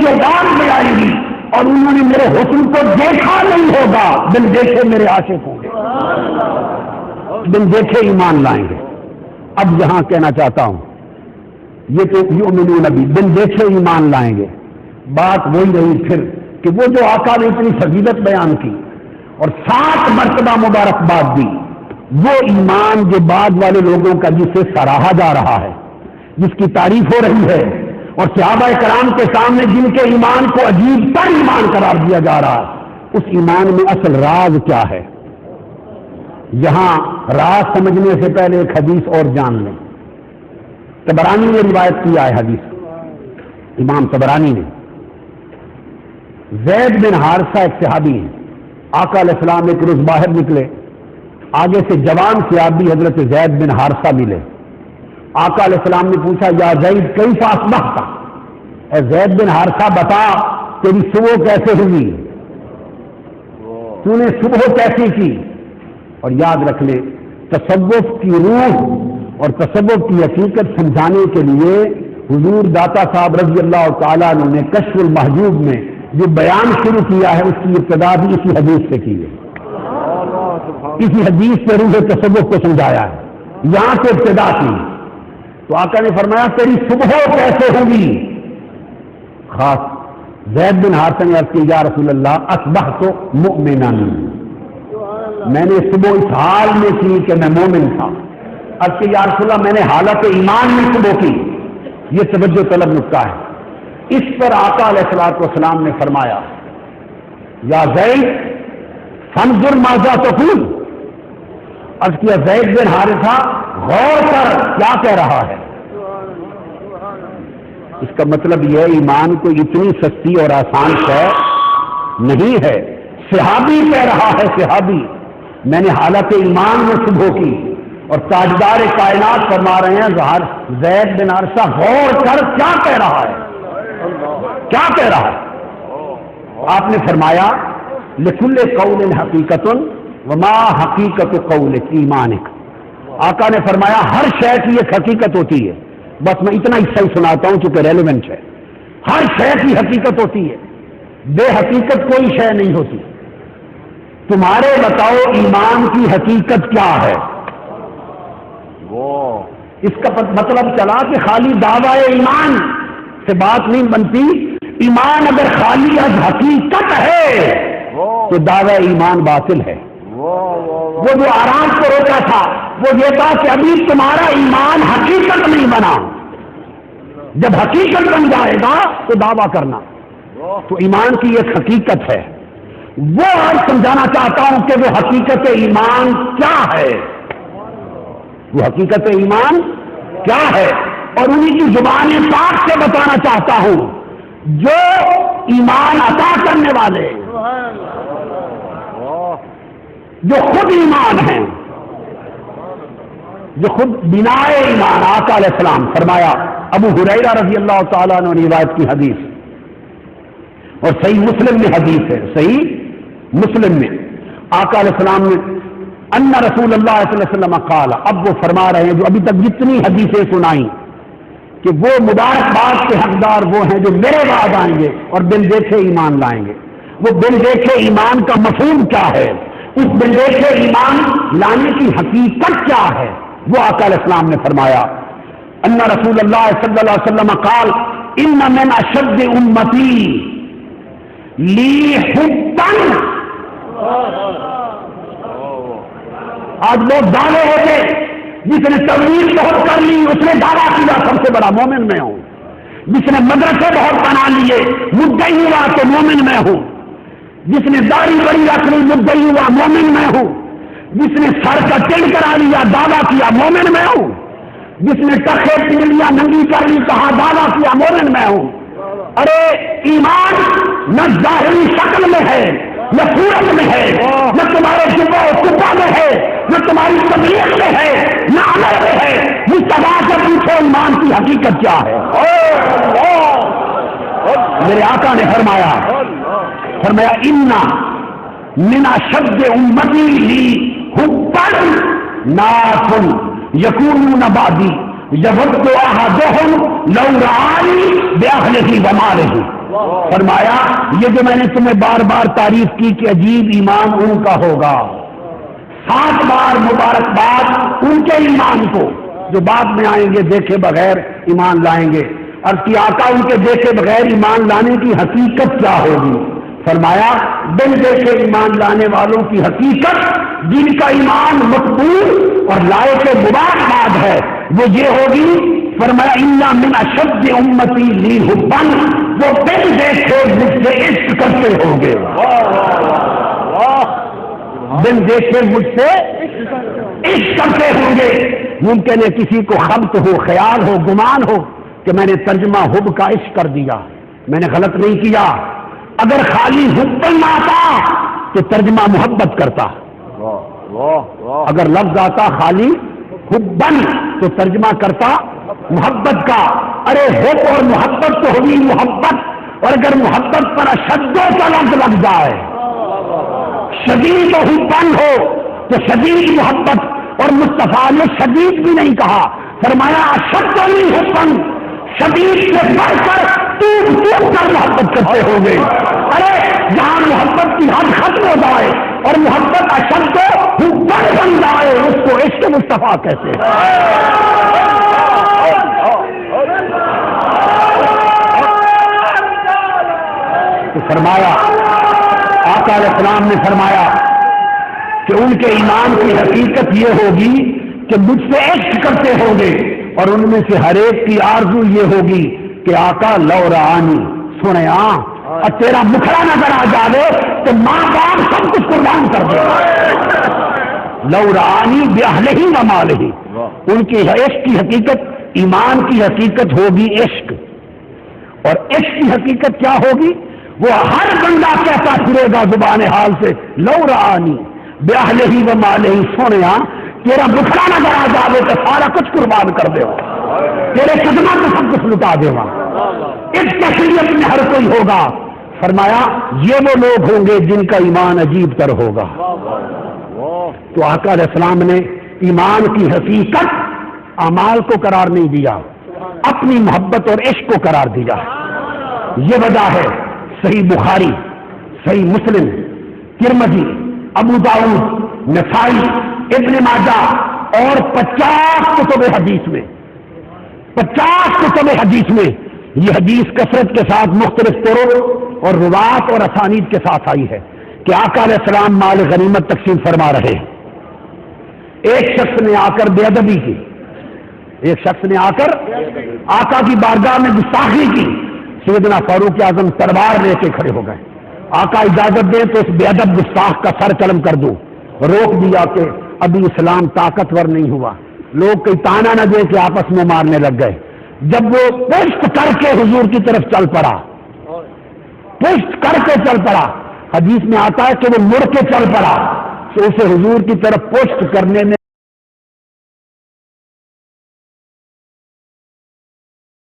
جو بعد میں آئیں گی، اور انہوں نے میرے حسن کو دیکھا نہیں ہوگا، بن دیکھے میرے عاشق ہوں گے، بن دیکھے ایمان لائیں گے۔ اب یہاں کہنا چاہتا ہوں، یہ تو یؤمنون بی، بن دیکھے ایمان لائیں گے، بات وہی رہی پھر کہ وہ جو آقا نے اتنی فضیلت بیان کی اور 7 مرتبہ مبارکباد دی، وہ ایمان جو بعد والے لوگوں کا جسے سراہا جا رہا ہے، جس کی تعریف ہو رہی ہے، اور صحابہ کرام کے سامنے جن کے ایمان کو عجیب تر ایمان قرار دیا جا رہا ہے، اس ایمان میں اصل راز کیا ہے؟ یہاں راز سمجھنے سے پہلے ایک حدیث اور جان لیں۔ طبرانی نے روایت کیا ہے حدیث، امام طبرانی نے، زید بن حارثہ ایک صحابی ہیں، آقا علیہ السلام ایک روز باہر نکلے، آگے سے جوان صحابی حضرت زید بن حارثہ ملے، آقا علیہ السلام نے پوچھا یا زید کیف اصبحت، اے زید بن حارثہ بتا تیری صبح کیسے ہوئی، تو نے صبح کیسے کی؟ اور یاد رکھ لیں تصوف کی روح اور تصوف کی حقیقت سمجھانے کے لیے حضور داتا صاحب رضی اللہ تعالیٰ عنہ نے کشف المحجوب میں جو بیان شروع کیا ہے، اس کی ابتدا بھی اسی حدیث سے کی ہے، اسی حدیث سے روح تصوف کو سمجھایا ہے، یہاں سے ابتدا کی۔ تو آقا نے فرمایا تیری صبح کیسے ہوگی؟ خاص زید بن حارثہ نے عرض کی یا رسول اللہ اصبحت مؤمنا، میں نے صبح اس حال میں کی کہ میں مومن تھا۔ عرض کی یا رسول اللہ میں نے حالت ایمان میں صبح کی۔ یہ توجہ طلب نکتہ ہے۔ اس پر آقا علیہ الصلوۃ والسلام نے فرمایا یا زید فانظر ماذا تقول، عرض کیا زید بن حارثہ غور کر کیا کہہ رہا ہے۔ اس کا مطلب یہ ایمان کو اتنی سستی اور آسان شے نہیں ہے۔ صحابی کہہ رہا ہے، صحابی میں نے حالت ایمان میں صبح کی، اور تاجدار کائنات فرما رہے ہیں زید بن حارثہ غور کر کیا کہہ رہا ہے، کیا کہہ رہا ہے۔ آپ نے فرمایا لکل قول حقیقت وما حقیقت قول ایمانک، آقا نے فرمایا ہر شے کی ایک حقیقت ہوتی ہے، بس میں اتنا حصہ ہی سناتا ہوں چونکہ ریلیونٹ ہے۔ ہر شے کی حقیقت ہوتی ہے، بے حقیقت کوئی شے نہیں ہوتی۔ تمہارے بتاؤ ایمان کی حقیقت کیا ہے؟ اس کا مطلب چلا کہ خالی دعویٰ ایمان سے بات نہیں بنتی، ایمان اگر خالی از حقیقت ہے تو دعویٰ ایمان باطل ہے۔ وہ جو آرام کو روکا تھا وہ یہ تھا کہ ابھی تمہارا ایمان حقیقت نہیں بنا، جب حقیقت بن جائے گا تو دعویٰ کرنا۔ تو ایمان کی ایک حقیقت ہے، وہ آج سمجھانا چاہتا ہوں کہ وہ حقیقت ایمان کیا ہے، وہ حقیقت ایمان کیا ہے، اور انہی کی زبان پاک سے بتانا چاہتا ہوں جو ایمان عطا کرنے والے، جو خود ایمان ہیں، جو خود بنائے ایمان۔ آقا علیہ السلام فرمایا، ابو ہریرہ رضی اللہ تعالیٰ عنہ نے روایت کی حدیث، اور صحیح مسلم میں حدیث ہے، صحیح مسلم میں آقا علیہ السلام نے ان رسول اللہ صلی اللہ علیہ وسلم قال، اب وہ فرما رہے ہیں جو ابھی تک جتنی حدیثیں سنائیں کہ وہ مبارکباد کے حقدار وہ ہیں جو میرے بعد آئیں گے اور بن دیکھے ایمان لائیں گے۔ وہ بن دیکھے ایمان کا مفہوم کیا ہے، اس بن دیکھے ایمان لانے کی حقیقت کیا ہے، وہ آقا علیہ السلام نے فرمایا ان رسول اللہ صلی اللہ علیہ وسلم قال ان من اشد امتی لی حبا، آج لوگ دعوے ہوتے، جس نے تبلیغ بہت کر لی اس نے دعویٰ کیا سب سے بڑا مومن میں ہوں، جس نے مدرسے بہت بنا لیے مدعی ہوا تو مومن میں ہوں، جس نے داڑھی بڑی رکھ لی مدعی ہوا مومن میں ہوں، جس نے سر کا ٹین کرا لیا دعویٰ کیا مومن میں ہوں، جس نے ٹخے پین لیا ننگی کر لی کہا دعویٰ کیا مومن میں ہوں۔ ارے ایمان نہ ظاہری شکل میں ہے، نہ صورت میں ہے، نہ تمہارے جبہ و کبہ میں ہے، نہ تمہاری تبلیغ میں ہے، نہ عمل میں ہے۔ مصطفیٰ سے پوچھو ایمان کی حقیقت کیا ہے۔ میرے آقا نے فرمایا انا من اشد امتی لی حبا ناس یکونون بعدی یود احدهم لو رآنی باہلہ ومالہ، فرمایا یہ جو میں نے تمہیں بار بار تعریف کی کہ عجیب ایمان ان کا ہوگا، 7 بار مبارکباد ان کے ایمان کو جو بعد میں آئیں گے دیکھے بغیر ایمان لائیں گے۔ عرض کی آقا ان کے دیکھے بغیر ایمان لانے کی حقیقت کیا ہوگی؟ فرمایا بن دیکھے ایمان لانے والوں کی حقیقت جن کا ایمان مقبول اور لائق مبارکباد ہے وہ یہ ہوگی، فرمایا اِنَّ مِنْ أَشَدِّ أُمَّتِي لِي حُبًّا، وہ بن دیکھے مجھ سے عشق کرتے ہوں گے، بن دیکھے مجھ سے عشق کرتے ہوں گے۔ ممکن ہے کسی کو خبط ہو، خیال ہو، گمان ہو کہ میں نے ترجمہ حب کا عشق کر دیا، میں نے غلط نہیں کیا۔ اگر خالی حبن آتا تو ترجمہ محبت کرتا، اگر لفظ آتا خالی حبن تو ترجمہ کرتا محبت کا۔ ارے حب اور محبت تو ہوگی محبت، اور اگر محبت پر اشد کا لفظ لگ جائے، شدید و حبن ہو تو شدید محبت، اور مصطفیٰ نے شدید بھی نہیں کہا، فرمایا اشد نہیں حبن، شدید سے بڑھ کر ٹوٹ ٹوٹ کر محبت کرتے ہوں گے۔ ارے جہاں محبت کی حد ختم ہو جائے اور محبت اشد حبن بن جائے اس کو عشق مصطفیٰ کہتے ہیں۔ تو فرمایا آقا علیہ السلام نے فرمایا کہ ان کے ایمان کی حقیقت یہ ہوگی کہ مجھ سے عشق کرتے ہوں گے، اور ان میں سے ہر ایک کی آرزو یہ ہوگی کہ آقا لو رآنی، سنے تیرا مکھڑا نظر آ جائے تو ماں باپ سب کچھ قربان کر دے، لو رآنی بأہلہ و مالہ۔ ان کی عشق کی حقیقت، ایمان کی حقیقت ہوگی عشق، اور عشق کی حقیقت کیا ہوگی؟ وہ ہر بندہ کہتا پھرے گا زبان حال سے لو رآنی بأہلہ و مالہ، سونے تیرا مکھڑا نظر آ جائے تو سارا کچھ قربان کر دے، تیرے قدموں کو سب کچھ لٹا دے گا، اس کیفیت میں ہر کوئی ہوگا۔ فرمایا یہ وہ لوگ ہوں گے جن کا ایمان عجیب تر ہوگا۔ تو آقا علیہ السلام نے ایمان کی حقیقت اعمال کو قرار نہیں دیا، اپنی محبت اور عشق کو قرار دیا۔ یہ وجہ ہے صحیح بخاری، صحیح مسلم، ترمذی، ابو داؤد، نسائی، ابن ماجہ اور 50 کتب حدیث میں، 50 کتب حدیث میں یہ حدیث کثرت کے ساتھ مختلف طرق اور روایات اور اسانید کے ساتھ آئی ہے کہ آقا علیہ السلام مال غنیمت تقسیم فرما رہے ہیں، ایک شخص نے آ کر بے ادبی کی، ایک شخص نے آ کر آقا کی بارگاہ میں گستاخی کی، سیدنا فاروق اعظم تلوار لے کے کھڑے ہو گئے، آقا اجازت دیں تو اس بے ادب گستاخ کا سر قلم کر دوں، روک دیا کہ ابھی اسلام طاقتور نہیں ہوا، لوگ کوئی تانا نہ دے کہ آپس میں مارنے لگ گئے۔ جب وہ پشت کر کے حضور کی طرف چل پڑا، پشت کر کے چل پڑا، حدیث میں آتا ہے کہ وہ مڑ کے چل پڑا، تو اسے حضور کی طرف پشت کرنے میں